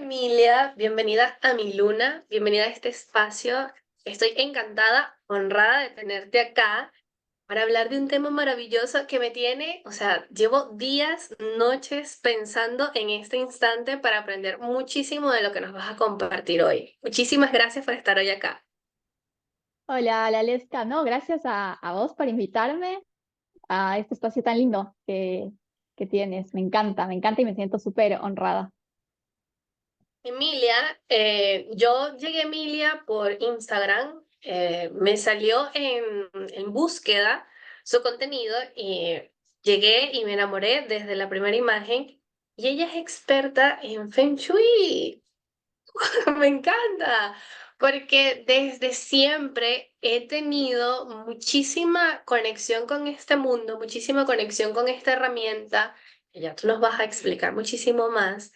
Emilia, bienvenida a mi luna, bienvenida a este espacio. Estoy encantada, honrada de tenerte acá para hablar de un tema maravilloso que me tiene, o sea, llevo días, noches pensando en este instante para aprender muchísimo de lo que nos vas a compartir hoy. Muchísimas gracias por estar hoy acá. Hola, Lalesca. No, gracias a vos por invitarme a este espacio tan lindo que tienes. Me encanta y me siento súper honrada. Emilia, yo llegué a Emilia por Instagram, me salió en búsqueda su contenido y llegué y me enamoré desde la primera imagen y ella es experta en Feng Shui. Me encanta, porque desde siempre he tenido muchísima conexión con este mundo, muchísima conexión con esta herramienta, que ya tú nos vas a explicar muchísimo más.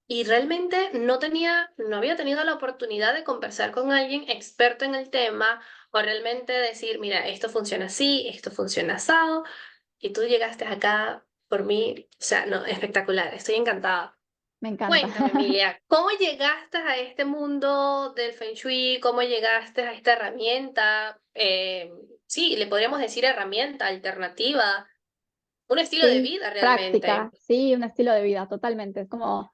Y realmente no había tenido la oportunidad de conversar con alguien experto en el tema o realmente decir, mira, esto funciona así, esto funciona asado, y tú llegaste acá por mí, o sea, no, espectacular, estoy encantada. Me encanta. Cuéntame, Emilia, ¿cómo llegaste a este mundo del Feng Shui? ¿Cómo llegaste a esta herramienta? Sí, le podríamos decir herramienta, alternativa, un estilo de Sí, vida realmente. práctica, sí, un estilo de vida, totalmente. Es como,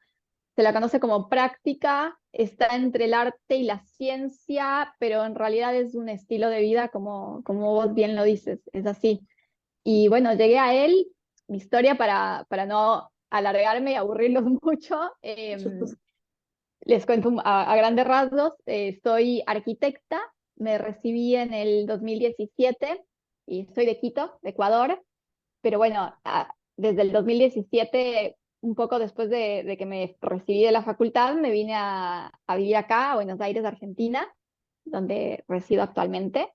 se la conoce como práctica, está entre el arte y la ciencia, pero en realidad es un estilo de vida como vos bien lo dices, es así. Y bueno, llegué a él, mi historia para no alargarme y aburrirlos mucho. Les cuento a grandes rasgos, soy arquitecta, me recibí en el 2017 y soy de Quito, de Ecuador, pero bueno, desde el 2017, un poco después de que me recibí de la facultad, me vine a vivir acá, a Buenos Aires, Argentina, donde resido actualmente,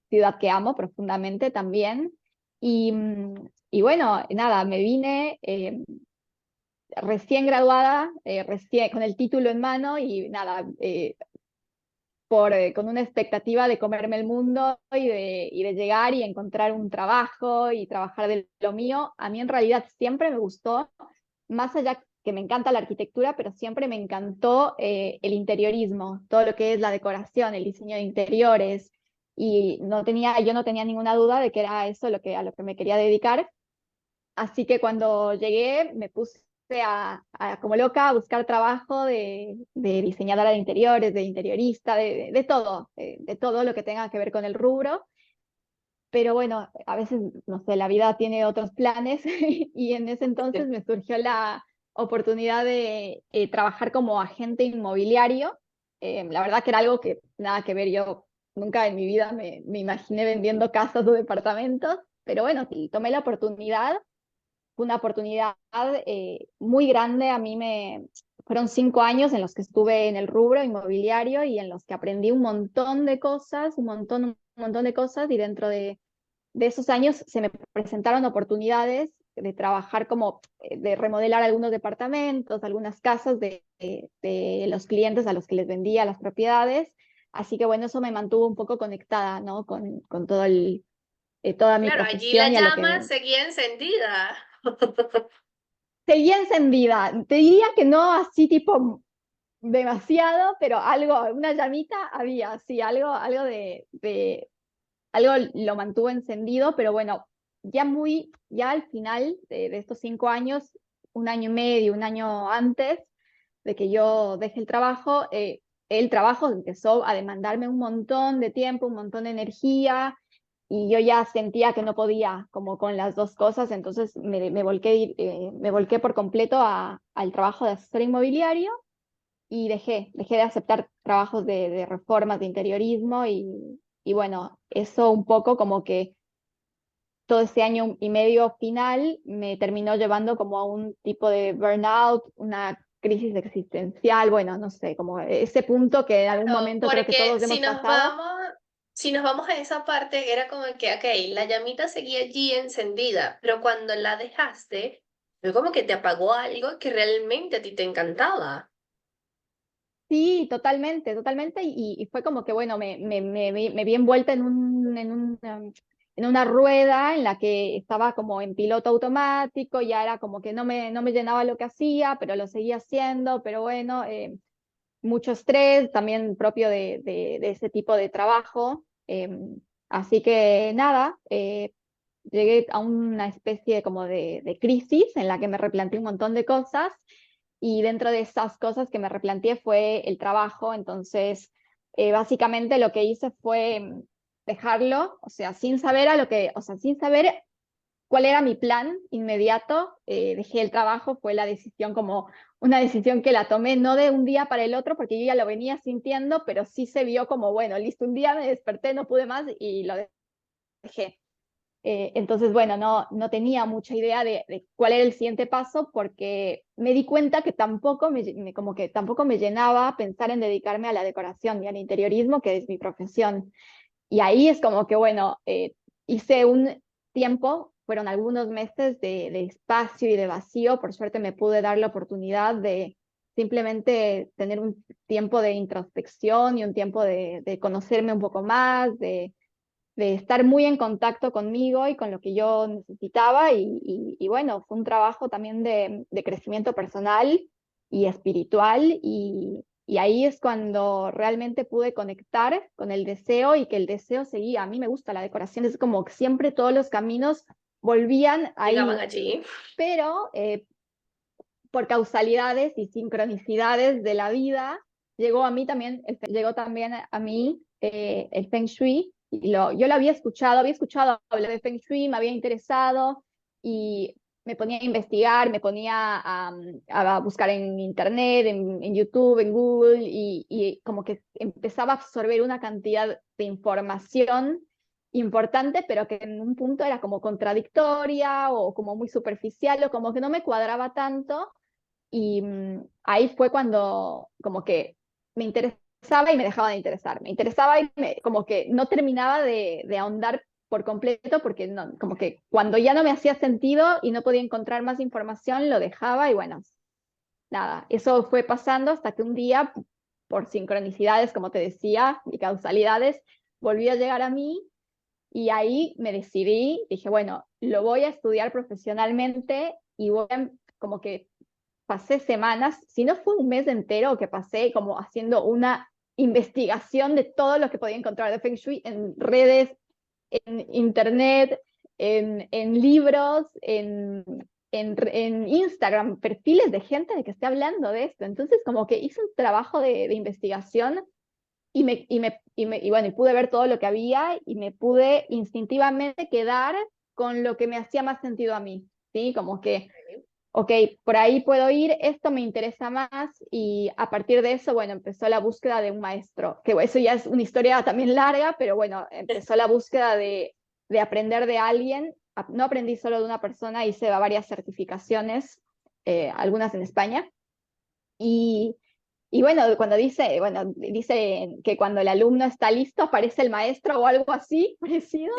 ciudad que amo profundamente también. Y bueno, nada, me vine recién graduada, recién, con el título en mano y nada, con una expectativa de comerme el mundo y de llegar y encontrar un trabajo y trabajar de lo mío. A mí en realidad siempre me gustó, más allá que me encanta la arquitectura, pero siempre me encantó el interiorismo, todo lo que es la decoración, el diseño de interiores. Y yo no tenía ninguna duda de que era eso a lo que me quería dedicar. Así que cuando llegué me puse como loca a buscar trabajo de diseñadora de interiores, de interiorista, de todo, de todo lo que tenga que ver con el rubro. Pero bueno, a veces, no sé, la vida tiene otros planes y en ese entonces me surgió la oportunidad de trabajar como agente inmobiliario. La verdad que era algo que nada que ver, yo nunca en mi vida me imaginé vendiendo casas o departamentos, pero bueno, sí, tomé la oportunidad. Fue una oportunidad muy grande. Fueron 5 años en los que estuve en el rubro inmobiliario y en los que aprendí un montón de cosas, un montón de cosas, y dentro de esos años se me presentaron oportunidades de trabajar de remodelar algunos departamentos, algunas casas de los clientes a los que les vendía las propiedades. Así que bueno, eso me mantuvo un poco conectada, ¿no? Con toda mi Claro, allí la profesión y a lo llama que seguía encendida. seguía encendida. Te diría que no así tipo demasiado, pero algo, una llamita había, sí, algo lo mantuvo encendido, pero bueno, ya al final de estos 5 años, un año y medio, un año antes de que yo deje el trabajo empezó a demandarme un montón de tiempo, un montón de energía, y yo ya sentía que no podía como con las dos cosas, entonces me volqué por completo al trabajo de asesor inmobiliario y dejé de aceptar trabajos de reformas, de interiorismo y bueno, eso un poco como que todo ese año y medio final me terminó llevando como a un tipo de burnout, una crisis existencial, bueno, no sé, como ese punto que en algún Claro, momento creo que porque todos hemos pasado. si nos vamos a esa parte, era como que, ok, la llamita seguía allí encendida, pero cuando la dejaste, fue como que te apagó algo que realmente a ti te encantaba. Sí, totalmente, totalmente, y fue como que, bueno, me vi envuelta en una rueda en la que estaba como en piloto automático, ya era como que no me llenaba lo que hacía, pero lo seguía haciendo, pero bueno, mucho estrés también propio de ese tipo de trabajo. Así que nada, llegué a una especie como de crisis en la que me replanteé un montón de cosas y dentro de esas cosas que me replanteé fue el trabajo. Entonces, básicamente lo que hice fue dejarlo, o sea, sin saber a lo que, o sea, sin saber cuál era mi plan inmediato, dejé el trabajo, fue la decisión como una decisión que la tomé no de un día para el otro, porque yo ya lo venía sintiendo, pero sí se vio como, bueno, listo, un día me desperté, no pude más y lo dejé. Entonces, bueno, no tenía mucha idea de cuál era el siguiente paso porque me di cuenta que tampoco como que tampoco me llenaba pensar en dedicarme a la decoración y al interiorismo, que es mi profesión. Y ahí es como que, bueno, hice un tiempo, fueron algunos meses de espacio y de vacío. Por suerte me pude dar la oportunidad de simplemente tener un tiempo de introspección y un tiempo de conocerme un poco más, de estar muy en contacto conmigo y con lo que yo necesitaba. Y bueno, fue un trabajo también de crecimiento personal y espiritual. Y ahí es cuando realmente pude conectar con el deseo y que el deseo seguía. A mí me gusta la decoración, es como que siempre todos los caminos volvían Llegaban ahí, allí. pero por causalidades y sincronicidades de la vida, llegó también a mí el Feng Shui. Yo lo había escuchado hablar de Feng Shui, me había interesado y me ponía a investigar, me ponía a buscar en internet, en YouTube, en Google y como que empezaba a absorber una cantidad de información importante, pero que en un punto era como contradictoria o como muy superficial o como que no me cuadraba tanto. Y ahí fue cuando como que me interesaba y me dejaba de interesar. Me interesaba y como que no terminaba de ahondar por completo porque no, como que cuando ya no me hacía sentido y no podía encontrar más información, lo dejaba y bueno, nada, eso fue pasando hasta que un día, por sincronicidades, como te decía, y causalidades, volvió a llegar a mí y ahí me decidí, dije, bueno, lo voy a estudiar profesionalmente y voy a, como que pasé semanas, si no fue un mes entero que pasé como haciendo una investigación de todo lo que podía encontrar de Feng Shui en redes, en internet, en libros, en Instagram, perfiles de gente de que esté hablando de esto. Entonces, como que hice un trabajo de investigación y bueno, y pude ver todo lo que había y me pude instintivamente quedar con lo que me hacía más sentido a mí, ¿sí? Como que ok, por ahí puedo ir, esto me interesa más y a partir de eso, bueno, empezó la búsqueda de un maestro, que eso ya es una historia también larga, pero bueno, empezó la búsqueda de aprender de alguien. No aprendí solo de una persona, hice varias certificaciones, algunas en España. Y, y bueno, dice que cuando el alumno está listo aparece el maestro o algo así parecido,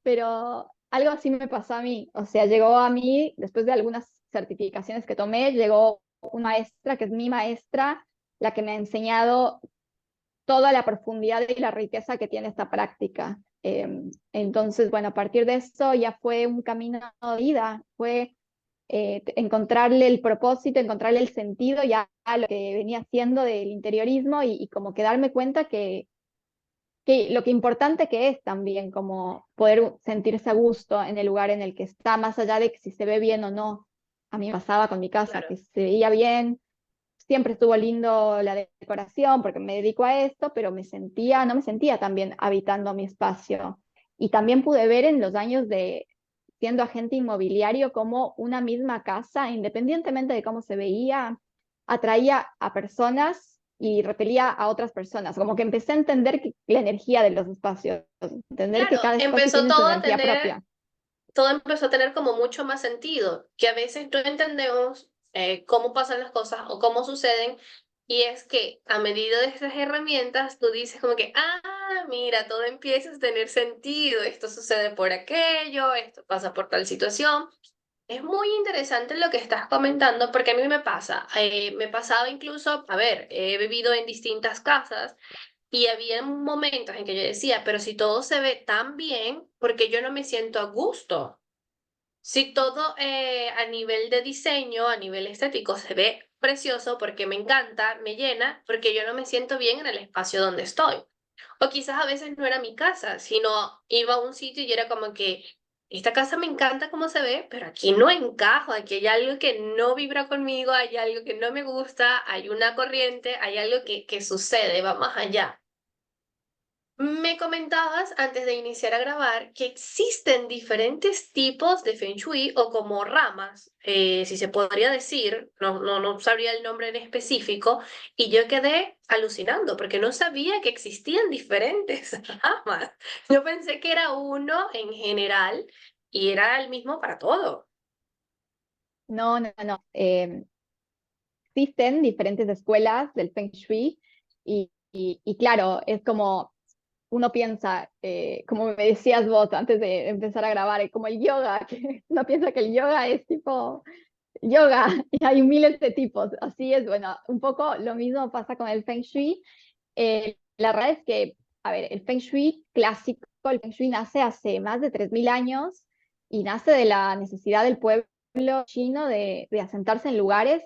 pero algo así me pasó a mí. O sea, llegó a mí, después de algunas certificaciones que tomé, llegó una maestra que es mi maestra, la que me ha enseñado toda la profundidad y la riqueza que tiene esta práctica. Entonces, bueno, a partir de eso ya fue un camino de vida, fue encontrarle el propósito, encontrarle el sentido ya a lo que venía haciendo del interiorismo y como que darme cuenta que lo que importante que es también como poder sentirse a gusto en el lugar en el que está, más allá de que si se ve bien o no. A mí me pasaba con mi casa, Claro. que se veía bien, siempre estuvo lindo la decoración porque me dedico a esto, pero no me sentía tan bien habitando mi espacio. Y también pude ver en los años de siendo agente inmobiliario cómo una misma casa, independientemente de cómo se veía, atraía a personas y repelía a otras personas. Como que empecé a entender la energía de los espacios, entender que Claro, cada espacio empezó tiene su todo a energía tener, propia. todo empezó a tener como mucho más sentido, que a veces no entendemos cómo pasan las cosas o cómo suceden, y es que a medida de estas herramientas tú dices como que, mira, todo empieza a tener sentido, esto sucede por aquello, esto pasa por tal situación. Es muy interesante lo que estás comentando porque a mí me pasa, me pasaba incluso, a ver, he vivido en distintas casas Y había momentos en que yo decía, pero si todo se ve tan bien, ¿por qué yo no me siento a gusto? Si todo a nivel de diseño, a nivel estético, se ve precioso porque me encanta, me llena, porque yo no me siento bien en el espacio donde estoy. O quizás a veces no era mi casa, sino iba a un sitio y era como que esta casa me encanta cómo se ve, pero aquí no encajo, aquí hay algo que no vibra conmigo, hay algo que no me gusta, hay una corriente, hay algo que sucede, va más allá. Me comentabas antes de iniciar a grabar que existen diferentes tipos de Feng Shui o como ramas, si se podría decir, no sabría el nombre en específico, y yo quedé alucinando porque no sabía que existían diferentes ramas. Yo pensé que era uno en general y era el mismo para todo. No, no, no. Existen diferentes escuelas del Feng Shui y claro, es como uno piensa, como me decías vos antes de empezar a grabar, como el yoga, que uno piensa que el yoga es tipo yoga y hay miles de tipos. Así es, bueno, un poco lo mismo pasa con el Feng Shui. La verdad es que, a ver, el Feng Shui clásico, el Feng Shui nace hace más de 3.000 años y nace de la necesidad del pueblo chino de asentarse en lugares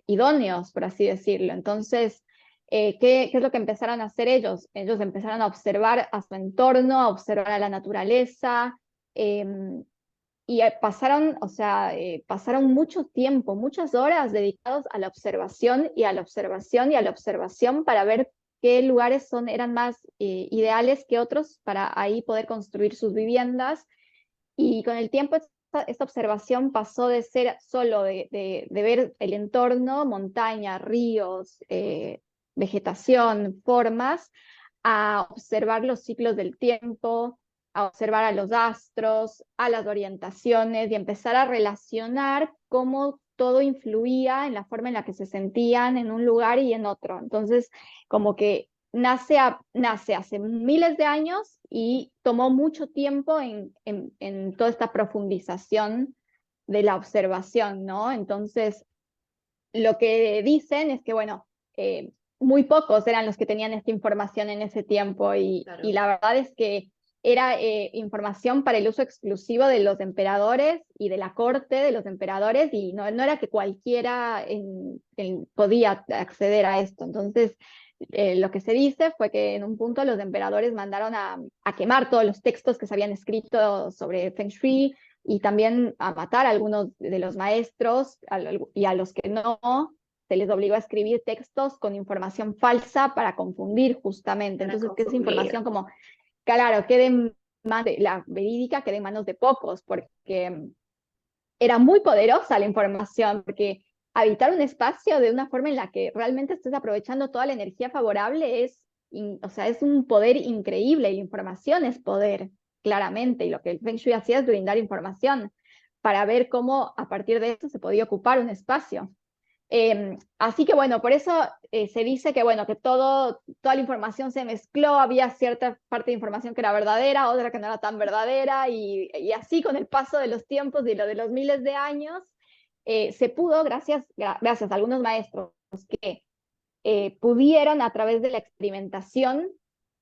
idóneos, por así decirlo. Entonces, ¿qué es lo que empezaron a hacer ellos? Ellos empezaron a observar a su entorno, a observar a la naturaleza, eh, y pasaron, o sea, pasaron mucho tiempo, muchas horas dedicados a la observación y a la observación y a la observación para ver qué lugares eran más ideales que otros para ahí poder construir sus viviendas. Y con el tiempo esta observación pasó de ser solo de ver el entorno, montaña, ríos, vegetación, formas, a observar los ciclos del tiempo, a observar a los astros, a las orientaciones y empezar a relacionar cómo todo influía en la forma en la que se sentían en un lugar y en otro. Entonces, como que nace hace miles de años y tomó mucho tiempo en toda esta profundización de la observación, ¿no? Entonces, lo que dicen es que, bueno, muy pocos eran los que tenían esta información en ese tiempo y Claro. la verdad es que era información para el uso exclusivo de los emperadores y de la corte de los emperadores y no era que cualquiera podía acceder a esto. Entonces, lo que se dice fue que en un punto los emperadores mandaron a quemar todos los textos que se habían escrito sobre Feng Shui y también a matar a algunos de los maestros y a los que no, se les obligó a escribir textos con información falsa para confundir justamente. Para Entonces, que esa confundir. información como, claro, quede en manos de la verídica, quede en manos de pocos, porque era muy poderosa la información, porque habitar un espacio de una forma en la que realmente estés aprovechando toda la energía favorable o sea, es un poder increíble y la información es poder, claramente, y lo que el Feng Shui hacía es brindar información para ver cómo a partir de eso se podía ocupar un espacio. Así que bueno, por eso se dice que bueno, que toda la información se mezcló, había cierta parte de información que era verdadera, otra que no era tan verdadera, y así con el paso de los tiempos y lo de los miles de años, se pudo, gracias a algunos maestros que pudieron a través de la experimentación,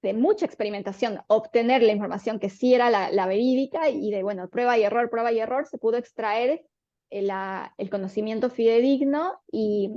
de mucha experimentación, obtener la información que sí era la verídica y de, bueno, prueba y error, se pudo extraer el conocimiento fidedigno y,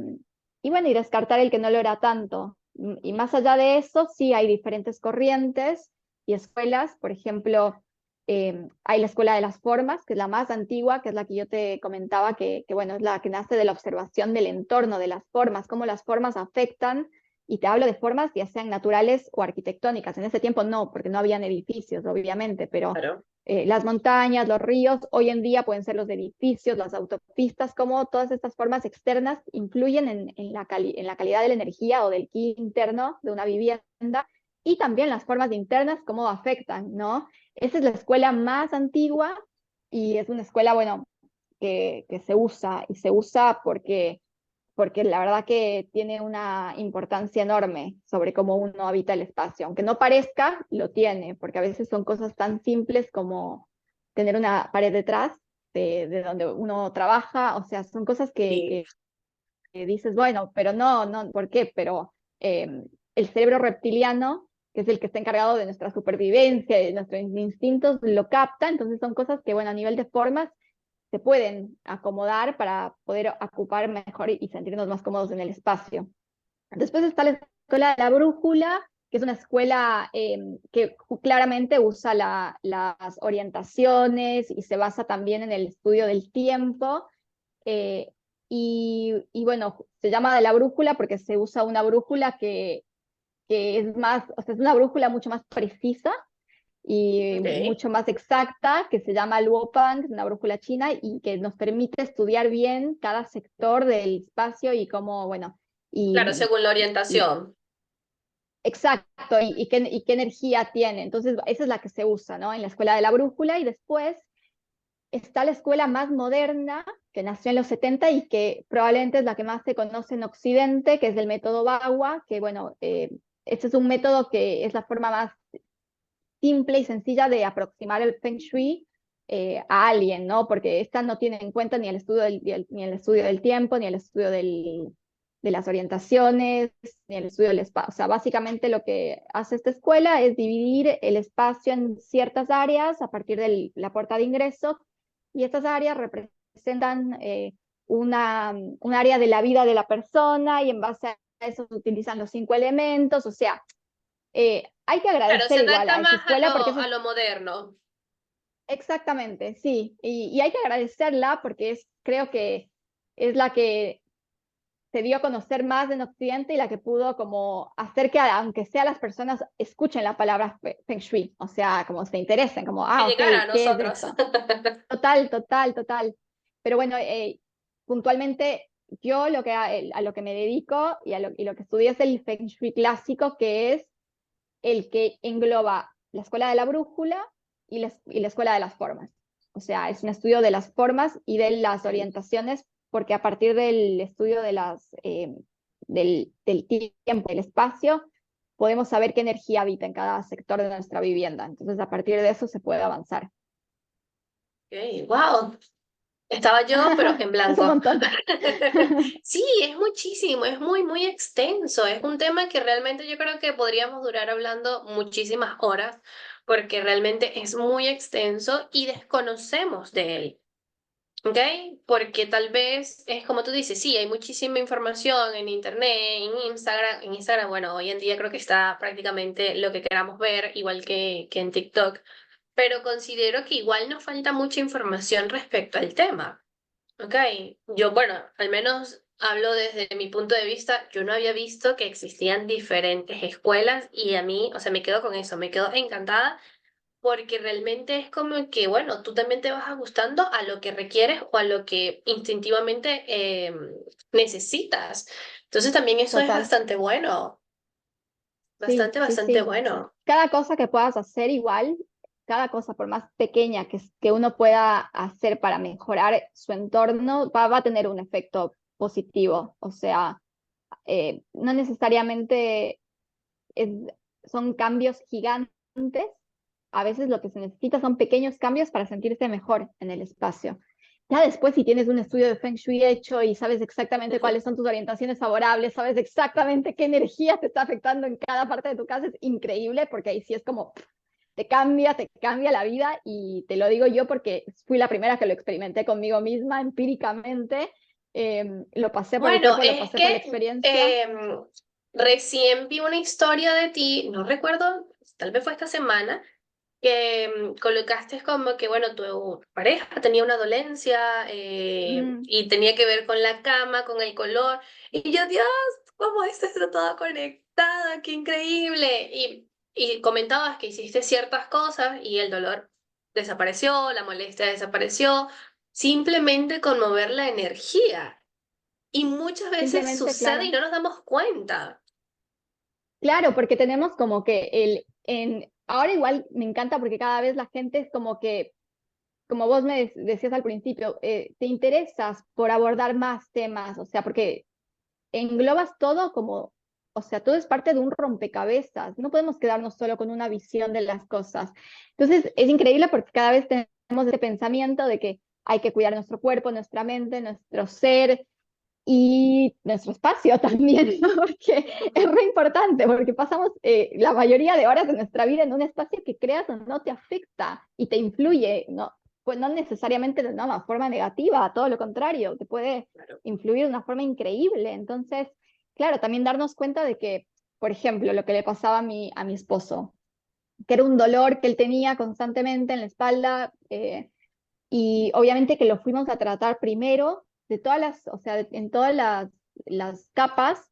bueno, y descartar el que no lo era tanto. Y más allá de eso, sí hay diferentes corrientes y escuelas, por ejemplo, hay la escuela de las formas, que es la más antigua, que es la que yo te comentaba, que bueno, es la que nace de la observación del entorno, de las formas, cómo las formas afectan, y te hablo de formas ya sean naturales o arquitectónicas. En ese tiempo no, porque no habían edificios, obviamente, pero Claro. las montañas, los ríos, hoy en día pueden ser los edificios, las autopistas, cómo todas estas formas externas influyen en la calidad de la energía o del ki interno de una vivienda, y también las formas internas, cómo afectan, ¿no? Esa es la escuela más antigua y es una escuela, bueno, que se usa y se usa porque la verdad que tiene una importancia enorme sobre cómo uno habita el espacio. Aunque no parezca, lo tiene, porque a veces son cosas tan simples como tener una pared detrás de donde uno trabaja, o sea, son cosas Sí. que dices, bueno, pero no, ¿por qué? Pero el cerebro reptiliano, que es el que está encargado de nuestra supervivencia, de nuestros instintos, lo capta. Entonces son cosas que, bueno, a nivel de formas se pueden acomodar para poder ocupar mejor y sentirnos más cómodos en el espacio. Después está la escuela de la brújula, que es una escuela que claramente usa las orientaciones y se basa también en el estudio del tiempo. eh, y bueno, se llama de la brújula porque se usa una brújula que es más, o sea, es una brújula mucho más precisa y Ok. mucho más exacta, que se llama Luopan, es una brújula china, y que nos permite estudiar bien cada sector del espacio y cómo, bueno, Claro, y, según la y orientación. exacto, y qué energía tiene. Entonces, esa es la que se usa, ¿no? En la escuela de la brújula, y después está la escuela más moderna, que nació en los 70 y que probablemente es la que más se conoce en Occidente, que es el método Bagua, que bueno, este es un método que es la forma más simple y sencilla de aproximar el Feng Shui a alguien, ¿no? Porque esta no tiene en cuenta ni el estudio ni el estudio del tiempo, ni el estudio de las orientaciones, ni el estudio del espacio. O sea, básicamente lo que hace esta escuela es dividir el espacio en ciertas áreas a partir de la puerta de ingreso, y estas áreas representan un área de la vida de la persona, y en base a eso se utilizan los 5 elementos. O sea, hay que Claro, agradecer se igual adapta a esa más escuela porque a lo moderno. exactamente, sí, y hay que agradecerla porque creo que es la que se dio a conocer más en Occidente y la que pudo como hacer que, aunque sea las personas escuchen la palabra Feng Shui, o sea, como se interesen, como, Que ok, llegara a ¿qué es nosotros. esto? Total, total, total. Pero bueno, puntualmente yo a lo que me dedico y lo que estudié es el Feng Shui clásico, que es el que engloba la escuela de la brújula y la escuela de las formas. O sea, es un estudio de las formas y de las orientaciones, porque a partir del estudio del tiempo, del espacio, podemos saber qué energía habita en cada sector de nuestra vivienda. Entonces, a partir de eso se puede avanzar. Ok, wow. Estaba yo, pero en Es un blanco. montón. Sí, es muchísimo, es muy, muy extenso. Es un tema que realmente yo creo que podríamos durar hablando muchísimas horas, porque realmente es muy extenso y desconocemos de él. ¿Ok? Porque tal vez es como tú dices, sí, hay muchísima información en internet, en Instagram. En Instagram, bueno, hoy en día creo que está prácticamente lo que queramos ver, igual que en TikTok, pero considero que igual nos falta mucha información respecto al tema. Ok, yo, bueno, al menos hablo desde mi punto de vista, yo no había visto que existían diferentes escuelas y a mí, o sea, me quedo con eso, me quedo encantada porque realmente es como que, bueno, tú también te vas ajustando a lo que requieres o a lo que instintivamente necesitas. Entonces también eso es Total. bastante bueno, Sí, bastante, sí, bastante sí. bueno. Cada cosa que puedas hacer igual, cada cosa por más pequeña que uno pueda hacer para mejorar su entorno, va a tener un efecto positivo. O sea, no necesariamente es- son cambios gigantes. A veces lo que se necesita son pequeños cambios para sentirse mejor en el espacio. Ya después, si tienes un estudio de Feng Shui hecho y sabes exactamente cuáles son tus orientaciones favorables, sabes exactamente qué energía te está afectando en cada parte de tu casa, es increíble porque ahí sí es como te cambia la vida, y te lo digo yo porque fui la primera que lo experimenté conmigo misma empíricamente. Lo pasé por el Bueno, cuerpo, lo es pasé por la que experiencia. recién vi una historia de ti, no recuerdo, tal vez fue esta semana, que colocaste como que, bueno, tu pareja tenía una dolencia Mm, y tenía que ver con la cama, con el color. Y yo, Dios, ¿cómo esto está todo conectado? ¡Qué increíble! Y comentabas que hiciste ciertas cosas y el dolor desapareció, la molestia desapareció, simplemente con mover la energía. Y muchas veces simplemente, sucede y claro. no nos damos cuenta. Claro, porque tenemos como que ahora igual me encanta porque cada vez la gente es como que, como vos me decías al principio, te interesas por abordar más temas, o sea, porque englobas todo como, o sea, todo es parte de un rompecabezas, no podemos quedarnos solo con una visión de las cosas. Entonces, es increíble porque cada vez tenemos ese pensamiento de que hay que cuidar nuestro cuerpo, nuestra mente, nuestro ser, y nuestro espacio también, ¿no? Porque es re importante, porque pasamos la mayoría de horas de nuestra vida en un espacio que creas o no te afecta y te influye, ¿no? Pues no necesariamente de una forma negativa, todo lo contrario, te puede Claro. influir de una forma increíble. Entonces, claro, también darnos cuenta de que, por ejemplo, lo que le pasaba a mi esposo, que era un dolor que él tenía constantemente en la espalda, y obviamente que lo fuimos a tratar primero de todas las, o sea, en todas las capas,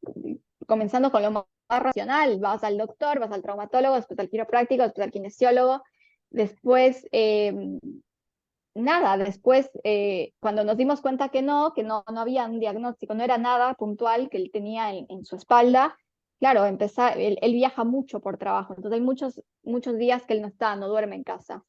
comenzando con lo más racional, vas al doctor, vas al traumatólogo, después al quiropráctico, después al kinesiólogo, después, nada, después, cuando nos dimos cuenta que no había un diagnóstico, no era nada puntual que él tenía en su espalda, claro, él viaja mucho por trabajo, entonces hay muchos días que él no está, no duerme en casa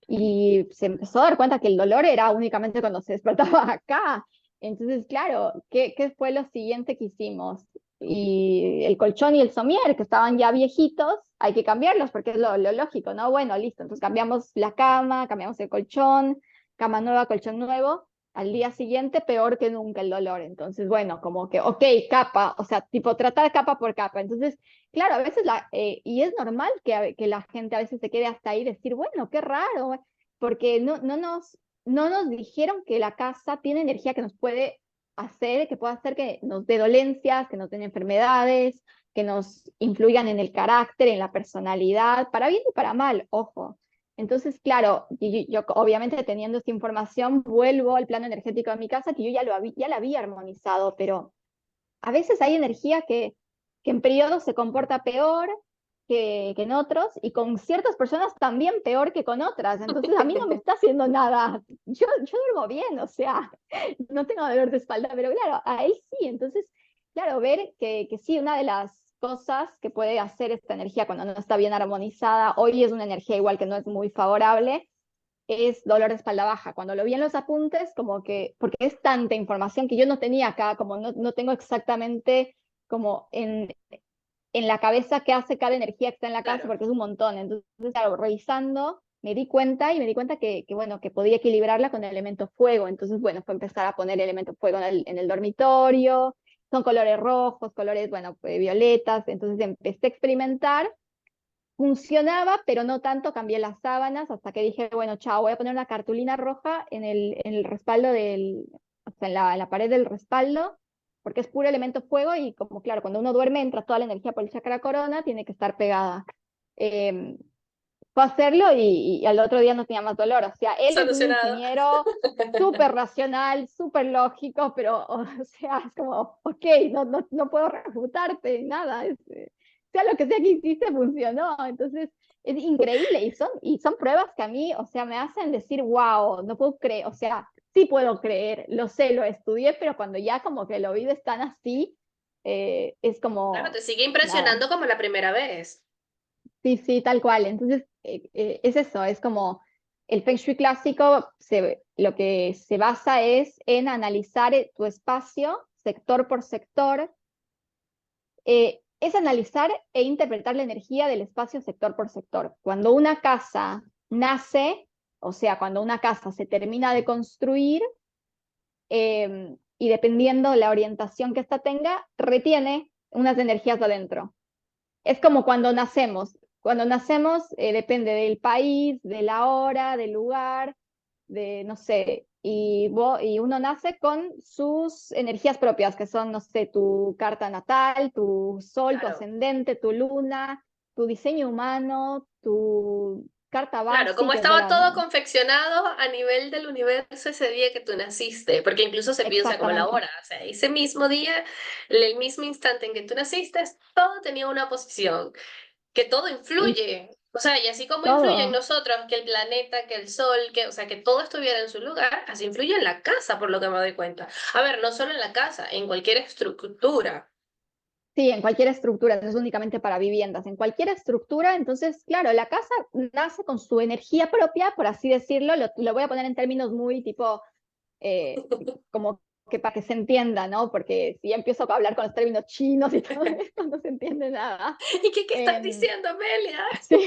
y se empezó a dar cuenta que el dolor era únicamente cuando se despertaba acá. Entonces, claro, ¿qué fue lo siguiente que hicimos? Y el colchón y el somier, que estaban ya viejitos, hay que cambiarlos porque es lo lógico, ¿no? Bueno, listo, entonces cambiamos la cama, cambiamos el colchón, cama nueva, colchón nuevo. Al día siguiente, peor que nunca el dolor. Entonces, bueno, como que, ok, capa, o sea, tipo tratar capa por capa. Entonces, claro, a veces, y es normal que la gente a veces se quede hasta ahí y decir, bueno, qué raro, porque no nos dijeron que la casa tiene energía que nos puede hacer, que puede hacer que nos dé dolencias, que nos den enfermedades, que nos influyan en el carácter, en la personalidad, para bien y para mal, ojo. Entonces, claro, yo obviamente teniendo esta información, vuelvo al plano energético de mi casa, que yo ya la había armonizado, pero a veces hay energía que en periodos se comporta peor que en otros y con ciertas personas también peor que con otras. Entonces a mí no me está haciendo nada. Yo duermo bien, o sea, no tengo dolor de espalda, pero claro, a él sí. Entonces, claro, ver que sí, una de las cosas que puede hacer esta energía cuando no está bien armonizada, hoy es una energía igual que no es muy favorable, es dolor de espalda baja. Cuando lo vi en los apuntes, como que, porque es tanta información que yo no tenía acá, como no tengo exactamente como en la cabeza qué hace cada energía que está en la casa, Claro. porque es un montón. Entonces, claro, revisando, me di cuenta y me di cuenta bueno, que podía equilibrarla con el elemento fuego. Entonces, bueno, fue empezar a poner el elemento fuego en el dormitorio, son colores rojos, colores, bueno, violetas. Entonces empecé a experimentar. Funcionaba, pero no tanto, cambié las sábanas hasta que dije, bueno, chao, voy a poner una cartulina roja en el respaldo o sea, en la pared del respaldo, porque es puro elemento fuego y como claro, cuando uno duerme entra toda la energía por el chakra corona, tiene que estar pegada. Eh, Fue a hacerlo y al otro día no tenía más dolor. O sea, él es un Solucionado. ingeniero súper racional, súper lógico, pero, o sea, es como, ok, no puedo refutarte, nada. Sea lo que sea que hiciste, funcionó. Entonces, es increíble. Y son pruebas que a mí, o sea, me hacen decir, wow, no puedo creer, o sea, sí puedo creer, lo sé, lo estudié, pero cuando ya como que lo vives tan así, es Claro, como, te sigue nada. impresionando como la primera vez. Sí, sí, tal cual. Entonces, es eso, es como el Feng Shui clásico, lo que se basa es en analizar tu espacio sector por sector, es analizar e interpretar la energía del espacio sector por sector. Cuando una casa nace, o sea, cuando una casa se termina de construir, y dependiendo la orientación que ésta tenga, retiene unas energías adentro. Es como cuando nacemos. Cuando nacemos, depende del país, de la hora, del lugar, de, no sé, y uno nace con sus energías propias, que son, no sé, tu carta natal, tu sol, tu Claro. ascendente, tu luna, tu diseño humano, tu carta Claro, como básica, que es estaba todo confeccionado a nivel del universo ese día que tú naciste, porque incluso se piensa como la exactamente. hora, o sea, ese mismo día, el mismo instante en que tú naciste, todo tenía una posición, que todo Y influye, o sea, y así como influye en todo. nosotros, que el planeta, que el sol, que, o sea, que todo estuviera en su lugar, así influye en la casa, por lo que me doy cuenta. A ver, no solo en la casa, en cualquier estructura. Sí, en cualquier estructura, no es únicamente para viviendas, en cualquier estructura, entonces, claro, la casa nace con su energía propia, por así decirlo, lo voy a poner en términos muy tipo, eh, como que para que se entienda, ¿no? Porque si ya empiezo a hablar con los términos chinos y todo esto, no se entiende nada. ¿Y qué estás Em, diciendo, Amelia? sí.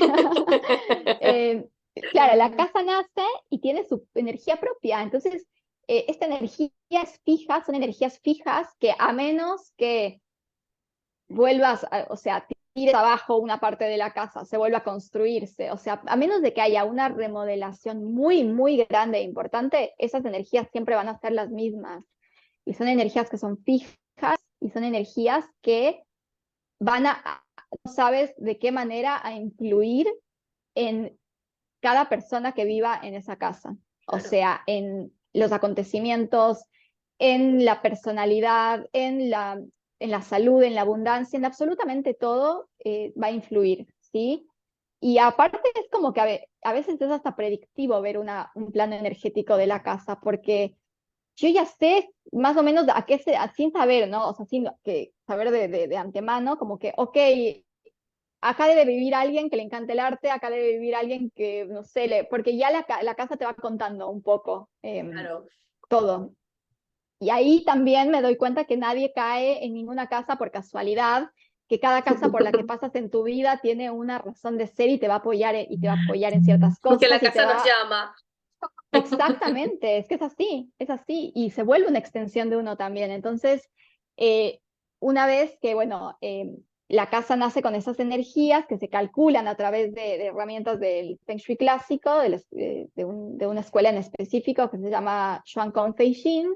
Em, claro, la casa nace y tiene su energía propia, entonces esta energía es fija, son energías fijas que a menos que vuelvas, o sea, tires abajo una parte de la casa, se vuelva a construirse, o sea, a menos de que haya una remodelación muy, muy grande e importante, esas energías siempre van a ser las mismas. Y son energías que son fijas y son energías que van no sabes de qué manera a influir en cada persona que viva en esa casa. O Claro, sea, en los acontecimientos, en la personalidad, en la salud, en la abundancia, en absolutamente todo va a influir, ¿sí? Y aparte es como que a veces es hasta predictivo ver un plano energético de la casa, porque yo ya sé más o menos a qué sin saber, ¿no? O sea, sin saber de antemano, como que, ok, acá debe vivir alguien que le encante el arte, acá debe vivir alguien que, no sé, porque ya la casa te va contando un poco claro. todo. Y ahí también me doy cuenta que nadie cae en ninguna casa por casualidad, que cada casa por la que pasas en tu vida tiene una razón de ser y te va a apoyar y te va a apoyar en ciertas Porque la cosas y te casa nos va. llama. Exactamente, es que es así, y se vuelve una extensión de uno también. Entonces, eh, una vez que, bueno, la casa nace con esas energías que se calculan a través de herramientas del Feng Shui clásico, de una escuela en específico que se llama Xuan Kong Fei Shin,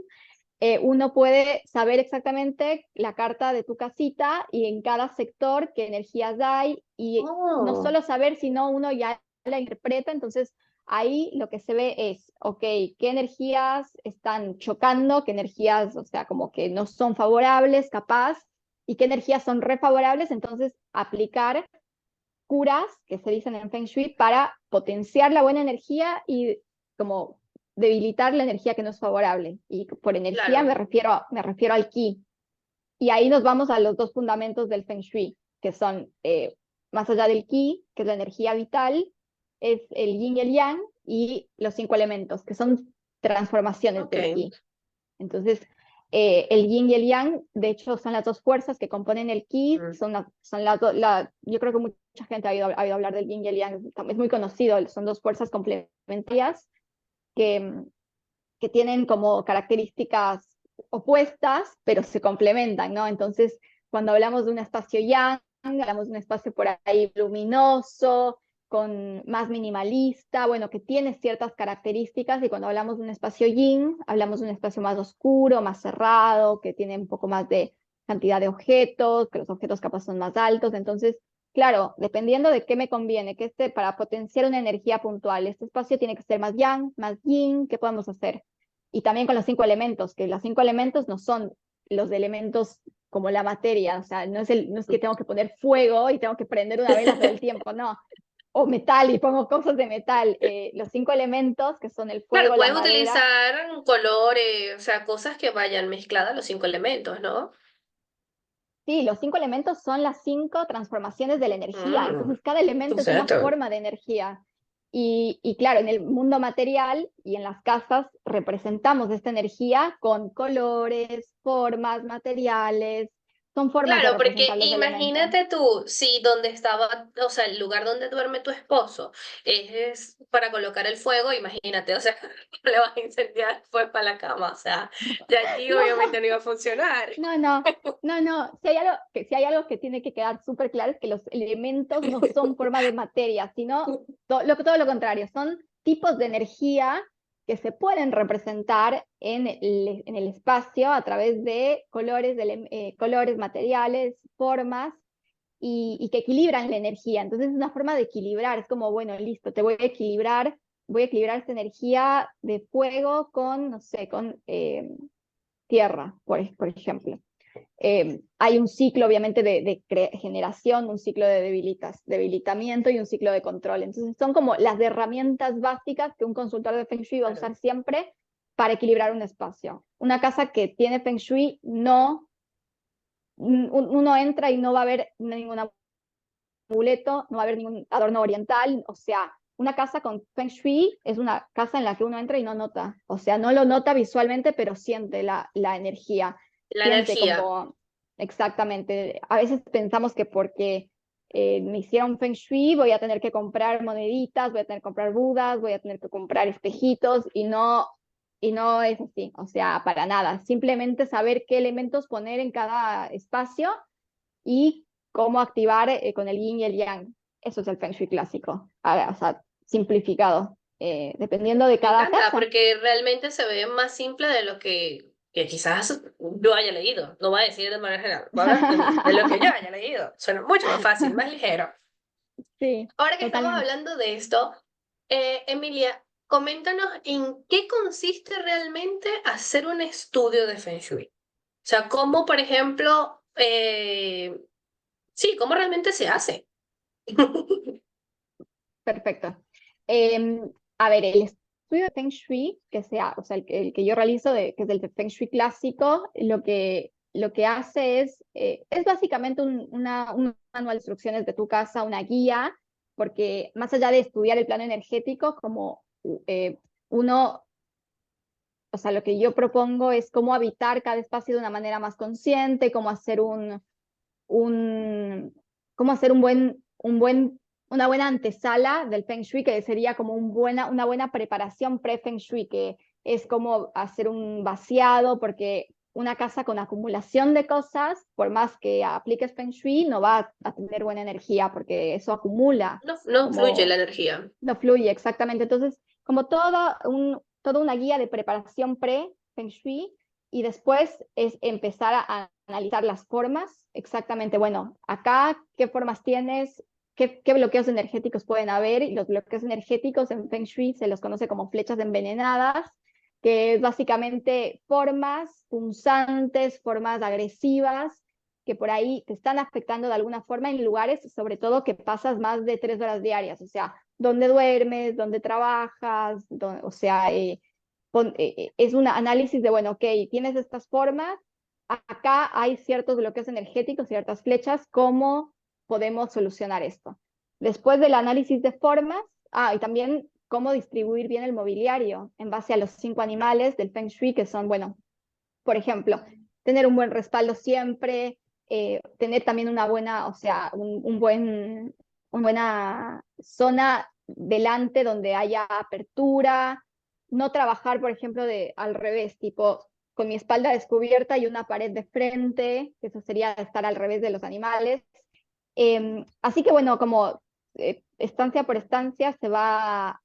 uno puede saber exactamente la carta de tu casita y en cada sector qué energías hay, y no Oh, solo saber, sino uno ya la interpreta. Entonces ahí lo que se ve es, ok, qué energías están chocando, qué energías, o sea, como que no son favorables, capaz, y qué energías son refavorables. Entonces aplicar curas que se dicen en Feng Shui para potenciar la buena energía y como debilitar la energía que no es favorable. Y por energía claro. me refiero al ki. Y ahí nos vamos a los dos fundamentos del Feng Shui, que son, más allá del ki, que es la energía vital, es el yin y el yang, y los 5 elementos, que son transformaciones Ok. del ki. Entonces, el yin y el yang, de hecho, son las dos fuerzas que componen el ki. Mm. Yo creo que mucha gente ha oído hablar del yin y el yang, es muy conocido, son dos fuerzas complementarias que, que tienen como características opuestas, pero se complementan, ¿no? Entonces, cuando hablamos de un espacio yang, hablamos de un espacio por ahí luminoso, con más minimalista, bueno, que tiene ciertas características, y cuando hablamos de un espacio yin, hablamos de un espacio más oscuro, más cerrado, que tiene un poco más de cantidad de objetos, que los objetos capaz son más altos. Entonces, claro, dependiendo de qué me conviene, que para potenciar una energía puntual, este espacio tiene que ser más yang, más yin, ¿qué podemos hacer? Y también con los 5 elementos, que los 5 elementos no son los elementos como la materia, o sea, no es que tengo que poner fuego y tengo que prender una vela todo el tiempo, no, o metal y pongo cosas de metal. Los 5 elementos, que son el Claro, fuego, la puedes madera, utilizar colores, o sea, cosas que vayan mezcladas los 5 elementos, ¿no? sí, los 5 elementos son las 5 transformaciones de la energía. Mm, Entonces, cada elemento es una exacto. forma de energía. Y claro, en el mundo material y en las casas representamos esta energía con colores, formas, materiales. Son formas de Claro, porque representar los elementos. imagínate tú, si donde estaba, o sea, el lugar donde duerme tu esposo es para colocar el fuego, imagínate, o sea, no le vas a incendiar fue para la cama, o sea, ya allí No, obviamente no iba a funcionar. no, no, no, no. Si hay algo que tiene que quedar súper claro es que los elementos no son forma de materia, sino todo lo contrario, son tipos de energía que se pueden representar en el espacio a través de colores, materiales, formas, y que equilibran la energía. Entonces es una forma de equilibrar, es como, bueno, listo, voy a equilibrar esta energía de fuego con, no sé, con tierra, por ejemplo. Hay un ciclo, obviamente, de generación, un ciclo de debilitamiento y un ciclo de control. Entonces, son como las herramientas básicas que un consultor de Feng Shui va a Claro. usar siempre para equilibrar un espacio. Una casa que tiene Feng Shui, no, uno entra y no va a ver ningún amuleto, no va a haber ningún adorno oriental. O sea, una casa con Feng Shui es una casa en la que uno entra y no nota. O sea, no lo nota visualmente, pero siente la energía. La Siente energía. como, exactamente. A veces pensamos que porque me hicieron Feng Shui voy a tener que comprar moneditas, voy a tener que comprar budas, voy a tener que comprar espejitos, y no. Y no es así, o sea, para nada. Simplemente saber qué elementos poner en cada espacio y cómo activar con el yin y el yang. Eso es el Feng Shui clásico, o sea, simplificado, dependiendo de Me cada encanta casa. porque realmente se ve más simple de lo que quizás yo haya leído. No voy a decir de manera general, voy a hablar de lo que yo haya leído. Suena mucho más fácil, más ligero. Sí, Ahora que estamos totalmente. hablando de esto, Emilia, coméntanos en qué consiste realmente hacer un estudio de Feng Shui. O sea, cómo, por ejemplo, sí, cómo realmente se hace. Perfecto. A ver, el estudio de Feng Shui, o sea, el que yo realizo, que es el de Feng Shui clásico, lo que hace es básicamente un manual de instrucciones de tu casa, una guía, porque más allá de estudiar el plano energético, como uno, o sea, lo que yo propongo es cómo habitar cada espacio de una manera más consciente, un, cómo hacer una buena antesala del Feng Shui, que sería como una buena preparación pre-Feng Shui, que es como hacer un vaciado, porque una casa con acumulación de cosas, por más que apliques Feng Shui, no va a tener buena energía, porque eso acumula, No, no fluye la como energía. no fluye exactamente. Entonces, como toda una guía de preparación pre-Feng Shui, y después es empezar a analizar las formas, exactamente, bueno, acá, ¿qué formas tienes? ¿Qué bloqueos energéticos pueden haber? Y los bloqueos energéticos en Feng Shui se los conoce como flechas envenenadas, que es básicamente formas punzantes, formas agresivas, que por ahí te están afectando de alguna forma en lugares, sobre todo que pasas más de 3 horas diarias, o sea, dónde duermes, dónde trabajas, o sea, es un análisis de, bueno, ok, tienes estas formas, acá hay ciertos bloqueos energéticos, ciertas flechas, ¿cómo podemos solucionar esto? Después del análisis de formas, y también cómo distribuir bien el mobiliario en base a los 5 animales del Feng Shui, que son, bueno, por ejemplo, tener un buen respaldo siempre, tener también una buena, o sea, una buena zona delante donde haya apertura, no trabajar, por ejemplo, al revés, tipo con mi espalda descubierta y una pared de frente, que eso sería estar al revés de los animales. Así que bueno, como estancia por estancia se va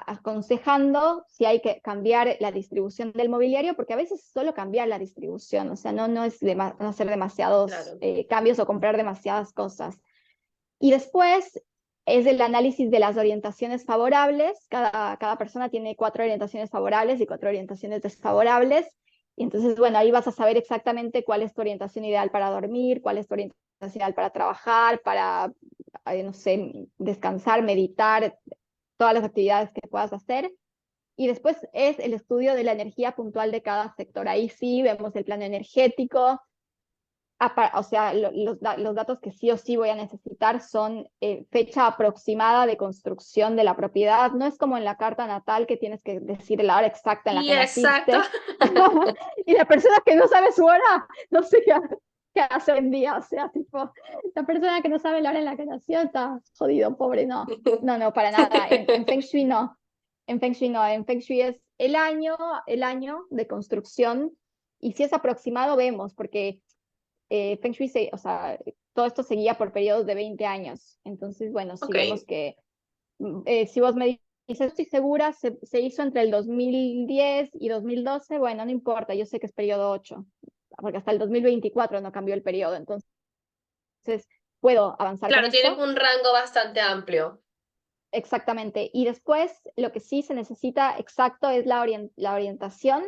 aconsejando si hay que cambiar la distribución del mobiliario, porque a veces solo cambiar la distribución, o sea, no es no hacer demasiados Claro. cambios o comprar demasiadas cosas. Y después es el análisis de las orientaciones favorables. Cada persona tiene 4 orientaciones favorables y 4 orientaciones desfavorables. Y entonces, bueno, ahí vas a saber exactamente cuál es tu orientación ideal para dormir, cuál es tu orientación ideal para trabajar, para, no sé, descansar, meditar, todas las actividades que puedas hacer. Y después es el estudio de la energía puntual de cada sector. Ahí sí vemos el plano energético, o sea, los datos que sí o sí voy a necesitar son fecha aproximada de construcción de la propiedad. No es como en la carta natal que tienes que decir la hora exacta en la Y que exacto. naciste. Y la persona que no sabe su hora, no sé qué hace hoy en día. O sea, tipo, la persona que no sabe la hora en la que nació está jodido, pobre. No, para nada. En Feng Shui no. En Feng Shui no. En Feng Shui es el año de construcción. Y si es aproximado, vemos, porque Feng Shui, o sea, todo esto seguía por periodos de 20 años. Entonces, bueno, si Ok. vemos que, si vos me dices, estoy segura, se hizo entre el 2010 y 2012, bueno, no importa, yo sé que es periodo 8, porque hasta el 2024 no cambió el periodo, entonces puedo avanzar con Claro, tienes eso. un rango bastante amplio. Exactamente. Y después lo que sí se necesita exacto es la orientación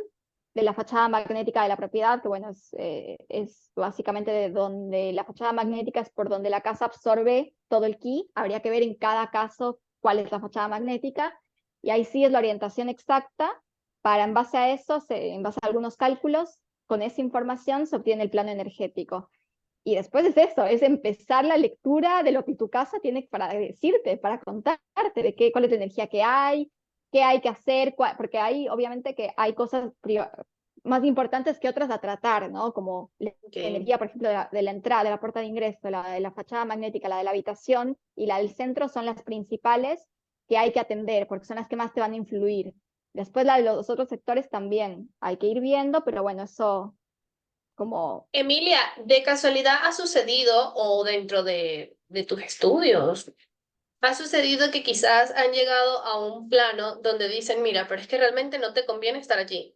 de la fachada magnética de la propiedad, que bueno, es básicamente de donde la fachada magnética es por donde la casa absorbe todo el ki. Habría que ver en cada caso cuál es la fachada magnética. Y ahí sí es la orientación exacta. Para en base a eso, en base a algunos cálculos, con esa información se obtiene el plano energético. Y después es eso, es empezar la lectura de lo que tu casa tiene para decirte, para contarte de cuál es la energía que hay, qué hay que hacer, porque hay obviamente que hay cosas más importantes que otras a tratar, ¿no? Como la Ok. energía, por ejemplo, de la entrada, de la puerta de ingreso, la de la fachada magnética, la de la habitación y la del centro son las principales que hay que atender, porque son las que más te van a influir. Después la de los otros sectores también hay que ir viendo, pero bueno, eso como... Emilia, ¿de casualidad ha sucedido o dentro de tus estudios? ¿Ha sucedido que quizás han llegado a un plano donde dicen, mira, pero es que realmente no te conviene estar allí?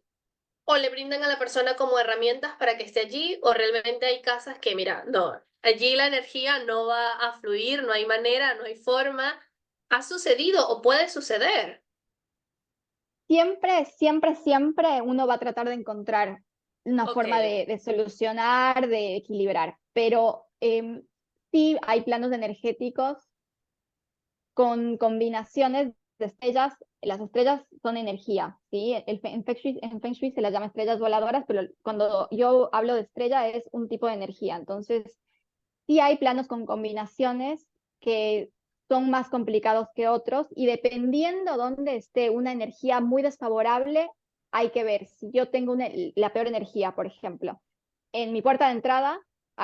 O le brindan a la persona como herramientas para que esté allí, o realmente hay casas que, mira, no, allí la energía no va a fluir, no hay manera, no hay forma. ¿Ha sucedido o puede suceder? Siempre, siempre, siempre uno va a tratar de encontrar una Ok, forma de solucionar, de equilibrar, pero sí hay planos energéticos con combinaciones de estrellas. Las estrellas son energía, ¿sí? En Feng Shui se las llama estrellas voladoras, pero cuando yo hablo de estrella es un tipo de energía. Entonces, sí hay planos con combinaciones que son más complicados que otros y dependiendo dónde esté una energía muy desfavorable, hay que ver si yo tengo la peor energía, por ejemplo, en mi puerta de entrada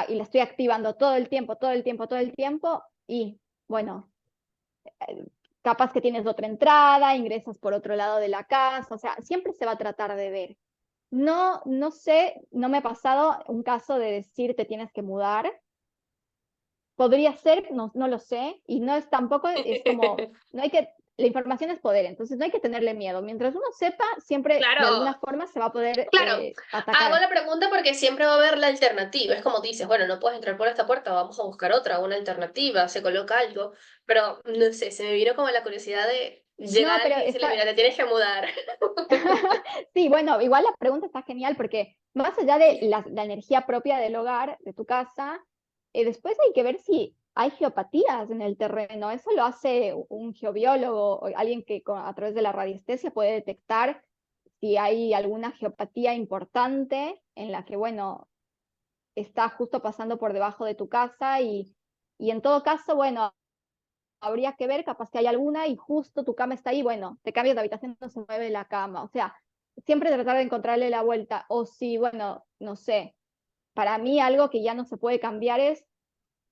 y la estoy activando todo el tiempo, todo el tiempo, todo el tiempo y bueno, capaz que tienes otra entrada, ingresas por otro lado de la casa, o sea, siempre se va a tratar de ver. No, no sé, no me ha pasado un caso de decir te tienes que mudar, podría ser, no, no lo sé, y no es tampoco, es como, no hay que, la información es poder, entonces no hay que tenerle miedo. Mientras uno sepa, siempre de alguna claro, forma se va a poder claro. Hago atacar. la pregunta porque siempre va a haber la alternativa. Es como dices, bueno, no puedes entrar por esta puerta, vamos a buscar otra, una alternativa, se coloca algo. Pero no sé, se me vino como la curiosidad de llegar No, a pero alguien y decirle, está, mira, te tienes que mudar. sí, bueno, igual la pregunta está genial porque más allá de la energía propia del hogar, de tu casa, después hay que ver si hay geopatías en el terreno. Eso lo hace un geobiólogo o alguien que a través de la radiestesia puede detectar si hay alguna geopatía importante en la que, bueno, está justo pasando por debajo de tu casa y en todo caso, bueno, habría que ver, capaz que hay alguna y justo tu cama está ahí, bueno, te cambias de habitación, no se mueve la cama, o sea, siempre tratar de encontrarle la vuelta, o si, bueno, no sé, para mí algo que ya no se puede cambiar es,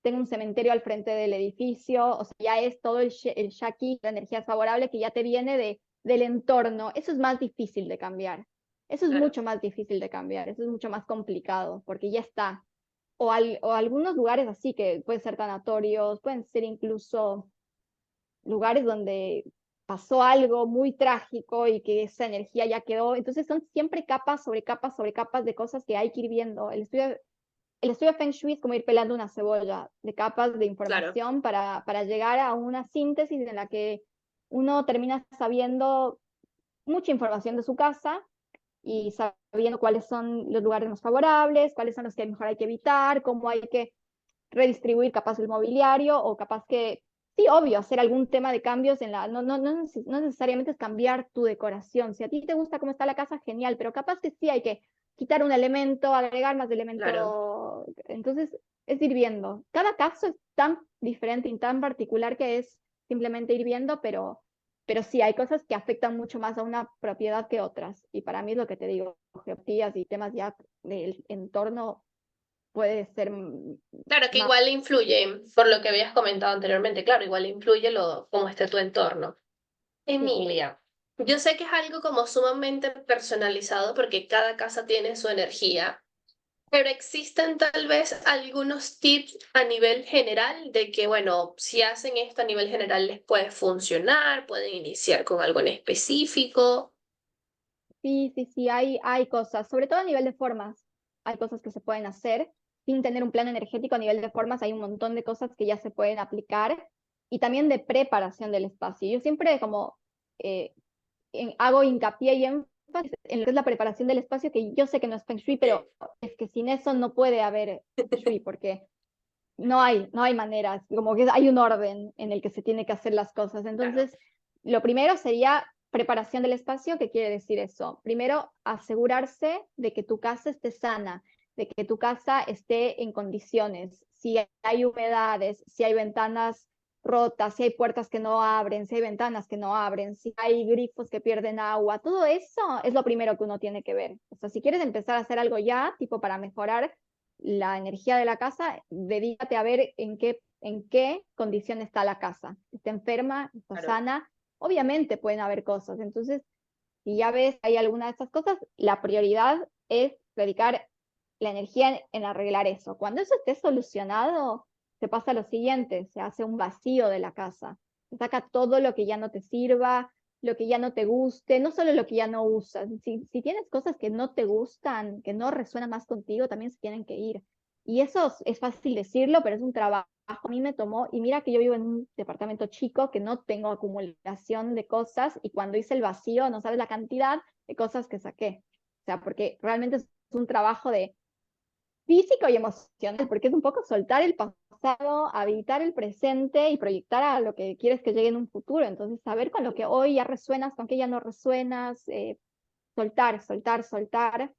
tengo un cementerio al frente del edificio, o sea, ya es todo el shaki, la energía favorable que ya te viene del entorno, eso es más difícil de cambiar, eso es Claro. mucho más difícil de cambiar, eso es mucho más complicado, porque ya está, o algunos lugares así que pueden ser tanatorios, pueden ser incluso lugares donde pasó algo muy trágico y que esa energía ya quedó. Entonces son siempre capas sobre capas sobre capas de cosas que hay que ir viendo. El estudio de Feng Shui es como ir pelando una cebolla de capas de Claro, información para llegar a una síntesis en la que uno termina sabiendo mucha información de su casa y sabiendo cuáles son los lugares más favorables, cuáles son los que mejor hay que evitar, cómo hay que redistribuir capaz el mobiliario o capaz que, sí, obvio, hacer algún tema de cambios en la, no necesariamente es cambiar tu decoración. Si a ti te gusta cómo está la casa, genial, pero capaz que sí hay que quitar un elemento, agregar más claro. elemento. Entonces, es ir viendo. Cada caso es tan diferente y tan particular que es simplemente ir viendo, pero sí, hay cosas que afectan mucho más a una propiedad que otras. Y para mí es lo que te digo, geotías y temas ya del entorno puede ser Claro que más. igual influye, por lo que habías comentado anteriormente, claro, igual influye lo, cómo esté tu entorno. Sí, Emilia, yo sé que es algo como sumamente personalizado porque cada casa tiene su energía, pero existen tal vez algunos tips a nivel general de que, bueno, si hacen esto a nivel general les puede funcionar, pueden iniciar con algo en específico. sí, sí, sí, hay cosas, sobre todo a nivel de formas, hay cosas que se pueden hacer sin tener un plan energético a nivel de formas, hay un montón de cosas que ya se pueden aplicar y también de preparación del espacio. Yo siempre como eh, hago hincapié y énfasis en lo que es la preparación del espacio, que yo sé que no es Feng Shui, pero es que sin eso no puede haber Feng Shui, porque no hay maneras, como que hay un orden en el que se tiene que hacer las cosas. Claro, Entonces, lo primero sería preparación del espacio. ¿Qué quiere decir eso? Primero, asegurarse de que tu casa esté sana, de que tu casa esté en condiciones. Si hay humedades, si hay ventanas rotas, si hay puertas que no abren, si hay ventanas que no abren, si hay grifos que pierden agua, todo eso es lo primero que uno tiene que ver. O sea, si quieres empezar a hacer algo ya, tipo para mejorar la energía de la casa, dedícate a ver en qué condición está la casa. ¿Está enferma? ¿Está claro. sana? Obviamente pueden haber cosas. Entonces, si ya ves hay alguna de esas cosas, la prioridad es dedicar la energía en arreglar eso. Cuando eso esté solucionado, se pasa a lo siguiente, se hace un vacío de la casa, se saca todo lo que ya no te sirva, lo que ya no te guste, no solo lo que ya no usas. Si tienes cosas que no te gustan, que no resuenan más contigo, también se tienen que ir. Y eso es fácil decirlo, pero es un trabajo. A mí me tomó, y mira que yo vivo en un departamento chico, que no tengo acumulación de cosas, y cuando hice el vacío, no sabes la cantidad de cosas que saqué. O sea, porque realmente es un trabajo de físico y emocional, porque es un poco soltar el pasado, habitar el presente y proyectar a lo que quieres que llegue en un futuro. Entonces, saber con lo que hoy ya resuenas, con qué ya no resuenas, soltar, soltar, soltar.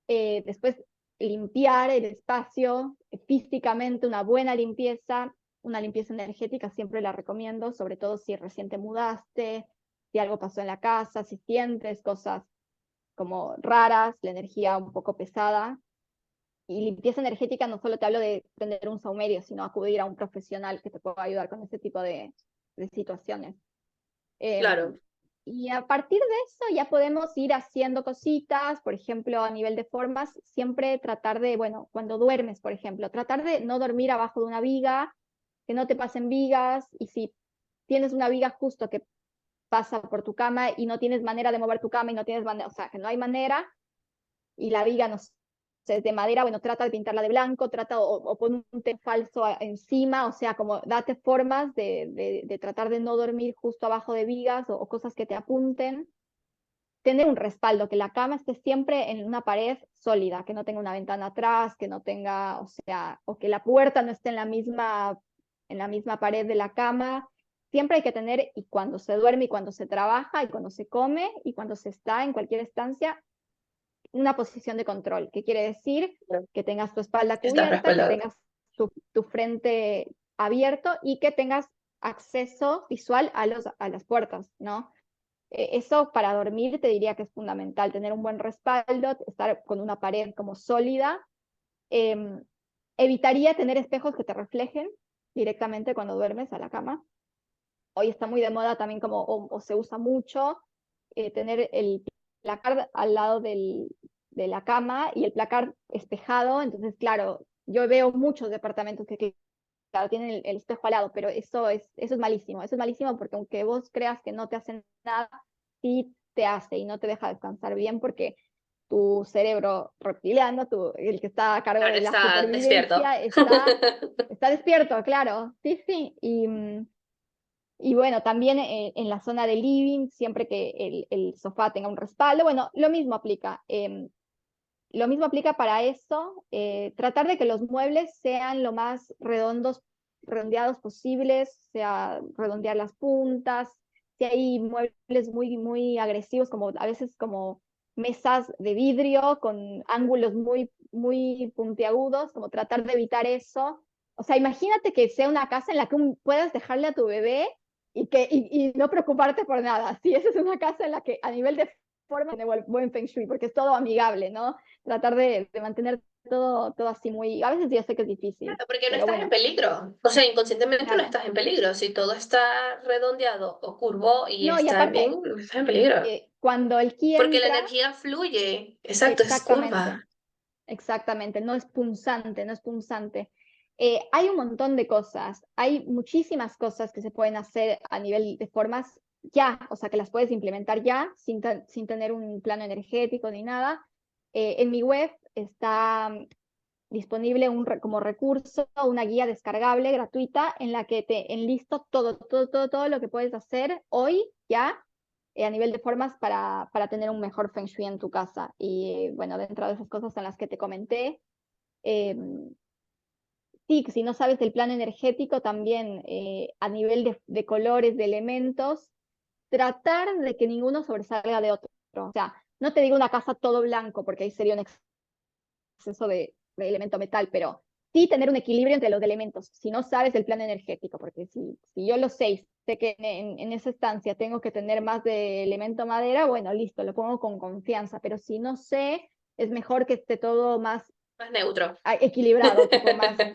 Después, limpiar el espacio físicamente, una limpieza energética siempre la recomiendo, sobre todo si recién te mudaste, si algo pasó en la casa, si sientes cosas como raras, la energía un poco pesada. Y limpieza energética no solo te hablo de tener un saumerio, sino acudir a un profesional que te pueda ayudar con este tipo de situaciones. Claro, Y a partir de eso ya podemos ir haciendo cositas, por ejemplo, a nivel de formas, siempre tratar de, bueno, cuando duermes, por ejemplo, tratar de no dormir abajo de una viga, que no te pasen vigas, y si tienes una viga justo que pasa por tu cama y no tienes manera de mover tu cama y no tienes manera, o sea, que no hay manera, y la viga no sé, es de madera, bueno, trata de pintarla de blanco, trata o pon un té falso encima, o sea, como date formas de tratar de no dormir justo abajo de vigas o cosas que te apunten. Tener un respaldo, que la cama esté siempre en una pared sólida, que no tenga una ventana atrás, que no tenga, o sea, o que la puerta no esté en la misma pared de la cama. Siempre hay que tener, y cuando se duerme, y cuando se trabaja, y cuando se come, y cuando se está en cualquier estancia, una posición de control, que quiere decir que tengas tu espalda estás cubierta, que respaldado. tengas tu frente abierto y que tengas acceso visual a las puertas, ¿no? Eso para dormir te diría que es fundamental, tener un buen respaldo, estar con una pared como sólida. Eh, Evitaría tener espejos que te reflejen directamente cuando duermes a la cama. Hoy está muy de moda también como, o se usa mucho, tener el placard al lado de la cama y el placard espejado. Entonces, claro, yo veo muchos departamentos que claro, tienen el espejo al lado, pero eso es malísimo porque aunque vos creas que no te hacen nada, sí te hace y no te deja descansar bien porque tu cerebro reptiliano, el que está a cargo Claro, de la está despierto. supervivencia, está despierto, claro, sí, sí. Y bueno, también en la zona de living, siempre que el sofá tenga un respaldo, bueno, lo mismo aplica. Lo mismo aplica para eso, tratar de que los muebles sean lo más redondeados posibles, sea redondear las puntas, si hay muebles muy, muy agresivos, como a veces como mesas de vidrio con ángulos muy, muy puntiagudos, como tratar de evitar eso. O sea, imagínate que sea una casa en la que puedas dejarle a tu bebé y no preocuparte por nada. Sí, esa es una casa en la que a nivel de forma tiene buen feng shui, porque es todo amigable, ¿no? Tratar de mantener todo así muy, a veces ya sé que es difícil, Claro, porque no pero estás en bueno, peligro. O sea, inconscientemente no claro. estás en peligro. Si todo está redondeado o curvo y No, y está aparte, bien, no estás en peligro. cuando el ki Porque la entra, energía fluye. Exacto, es exactamente, curva. exactamente, no es punzante, no es punzante. Hay un montón de cosas, hay muchísimas cosas que se pueden hacer a nivel de formas ya, o sea, que las puedes implementar ya sin tener un plano energético ni nada. En mi web está disponible como recurso una guía descargable gratuita en la que te enlisto todo lo que puedes hacer hoy ya a nivel de formas para tener un mejor feng shui en tu casa. Y bueno, dentro de esas cosas en las que te comenté, eh, sí, si no sabes del plan energético, también a nivel de colores, de elementos, tratar de que ninguno sobresalga de otro. O sea, no te digo una casa todo blanco, porque ahí sería un exceso de elemento metal, pero sí tener un equilibrio entre los elementos, si no sabes el plan energético, porque si yo lo sé que en esa estancia tengo que tener más de elemento madera, bueno, listo, lo pongo con confianza, pero si no sé, es mejor que esté todo más Más neutro. equilibrado, tipo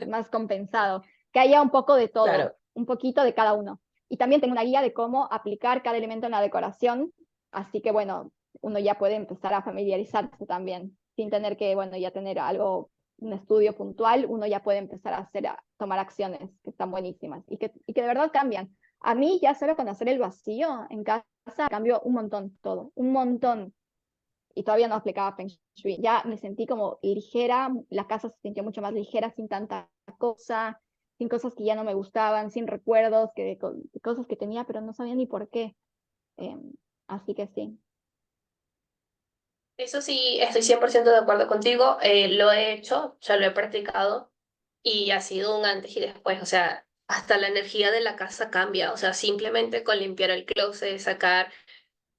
más compensado, que haya un poco de todo, Claro. un poquito de cada uno. Y también tengo una guía de cómo aplicar cada elemento en la decoración, así que bueno, uno ya puede empezar a familiarizarse también, sin tener que, bueno, ya tener algo, un estudio puntual, uno ya puede empezar a hacer, a tomar acciones que están buenísimas y que de verdad cambian. A mí ya solo con hacer el vacío en casa cambió un montón todo, un montón. Y todavía no aplicaba Feng Shui. Ya me sentí como ligera, la casa se sintió mucho más ligera, sin tanta cosa, sin cosas que ya no me gustaban, sin recuerdos, cosas que tenía, pero no sabía ni por qué. Eh, Así que sí. Eso sí, estoy 100% de acuerdo contigo. Lo he hecho, ya lo he practicado y ha sido un antes y después. O sea, hasta la energía de la casa cambia. O sea, simplemente con limpiar el closet, sacar.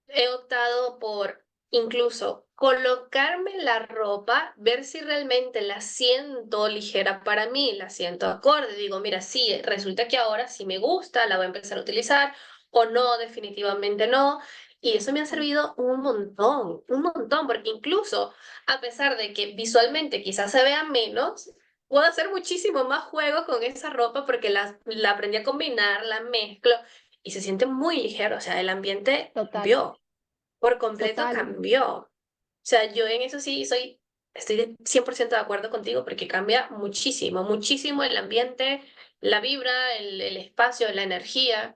He optado por incluso colocarme la ropa, ver si realmente la siento ligera para mí, la siento acorde. Digo, mira, sí, resulta que ahora sí me gusta, la voy a empezar a utilizar o no, definitivamente no. Y eso me ha servido un montón, porque incluso a pesar de que visualmente quizás se vea menos, puedo hacer muchísimo más juego con esa ropa porque la aprendí a combinar, la mezclo y se siente muy ligero. O sea, el ambiente Total, cambió, por completo total. cambió. O sea, yo en eso sí estoy de 100% de acuerdo contigo porque cambia muchísimo, muchísimo el ambiente, la vibra, el espacio, la energía.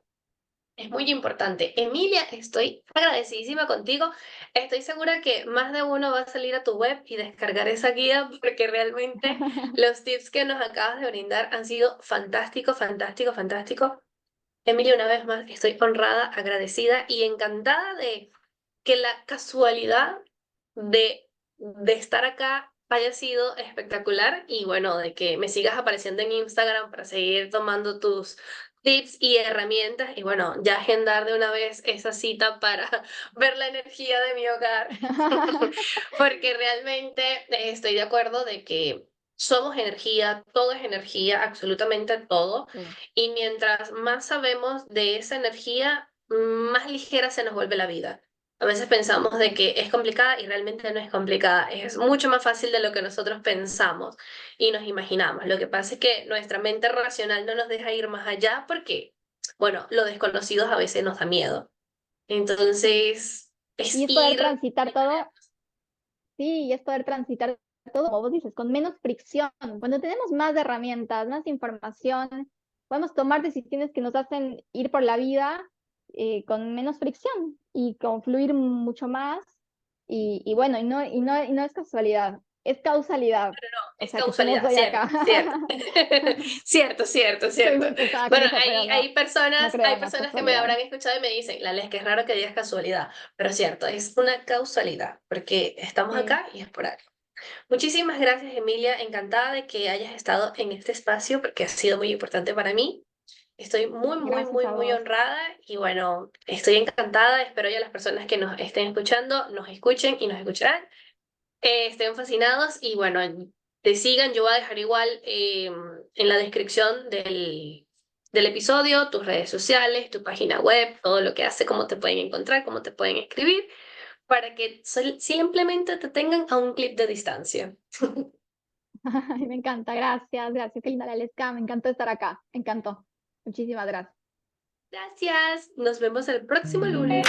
Es muy importante. Emilia, estoy agradecidísima contigo. Estoy segura que más de uno va a salir a tu web y descargar esa guía porque realmente los tips que nos acabas de brindar han sido fantásticos, fantásticos, fantásticos. Emilia, una vez más, estoy honrada, agradecida y encantada de que la casualidad de estar acá haya sido espectacular y bueno, de que me sigas apareciendo en Instagram para seguir tomando tus tips y herramientas y bueno, ya agendar de una vez esa cita para ver la energía de mi hogar, porque realmente estoy de acuerdo de que somos energía, todo es energía, absolutamente todo, Sí. y mientras más sabemos de esa energía, más ligera se nos vuelve la vida. A veces pensamos de que es complicada y realmente no es complicada. Es mucho más fácil de lo que nosotros pensamos y nos imaginamos. Lo que pasa es que nuestra mente racional no nos deja ir más allá porque, bueno, lo desconocido a veces nos da miedo. Sí. Entonces, Y es es poder ir. transitar todo, sí, y es poder transitar todo, como vos dices, con menos fricción. Cuando tenemos más herramientas, más información, podemos tomar decisiones que nos hacen ir por la vida con menos fricción y con fluir mucho más. Y bueno, y no es casualidad, es causalidad. O Es sea, que estemos causalidad, hoy cierto, acá. cierto. Cierto, cierto, Soy cierto. muy pesada con Bueno, eso, pero no, hay no personas, creo hay en las personas que me casualidades. habrán escuchado y me dicen, la es que es raro que digas casualidad, pero cierto, es una causalidad, porque estamos Sí, acá y es por algo. Muchísimas gracias, Emilia, encantada de que hayas estado en este espacio, porque ha sido muy importante para mí. Estoy muy, muy, gracias muy, a muy vos. honrada y bueno, estoy encantada. Espero ya las personas que nos estén escuchando nos escuchen y nos escucharán, estén fascinados y bueno, te sigan. Yo voy a dejar igual en la descripción del episodio tus redes sociales, tu página web, todo lo que hace, cómo te pueden encontrar, cómo te pueden escribir, para que simplemente te tengan a un clic de distancia. Ay, me encanta, gracias, gracias. Qué linda la Lesca, me encantó estar acá, me encantó. Muchísimas gracias. Gracias, nos vemos el próximo lunes.